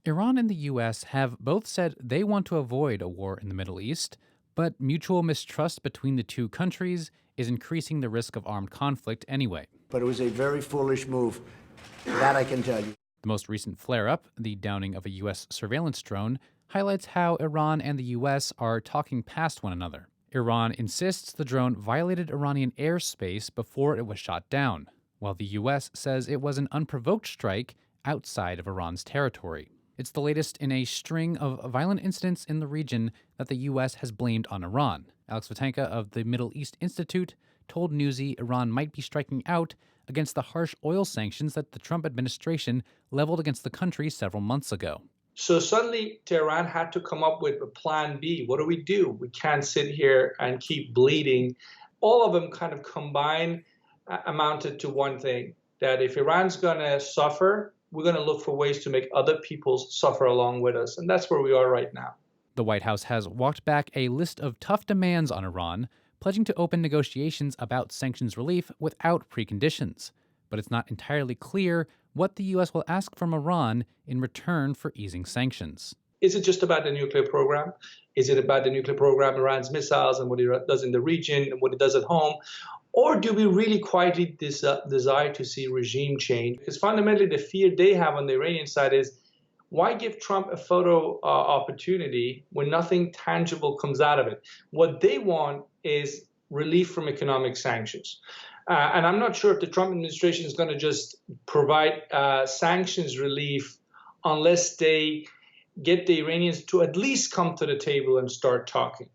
Iran and the US have both said they want to avoid a war in the Middle East, but mutual mistrust between the two countries is increasing the risk of armed conflict anyway. But it was a very foolish move. That I can tell you. The most recent flare up, the downing of a US surveillance drone, highlights how Iran and the US are talking past one another. Iran insists the drone violated Iranian airspace before it was shot down, while the US says it was an unprovoked strike outside of Iran's territory. It's the latest in a string of violent incidents in the region that the U.S. has blamed on Iran. Alex Vatanka of the Middle East Institute told Newsy Iran might be striking out against the harsh oil sanctions that the Trump administration leveled against the country several months ago. So suddenly Tehran had to come up with a plan B. What do? We can't sit here and keep bleeding. All of them kind of combined amounted to one thing, that if Iran's going to suffer, we're going to look for ways to make other people suffer along with us. And that's where we are right now. The White House has walked back a list of tough demands on Iran, pledging to open negotiations about sanctions relief without preconditions. But it's not entirely clear what the U.S. will ask from Iran in return for easing sanctions. Is it just about the nuclear program? Is it about the nuclear program, Iran's missiles, and what it does in the region and what it does at home? Or do we really quietly desire to see regime change? Because fundamentally, the fear they have on the Iranian side is, why give Trump a photo opportunity when nothing tangible comes out of it? What they want is relief from economic sanctions. And I'm not sure if the Trump administration is going to just provide sanctions relief unless they get the Iranians to at least come to the table and start talking.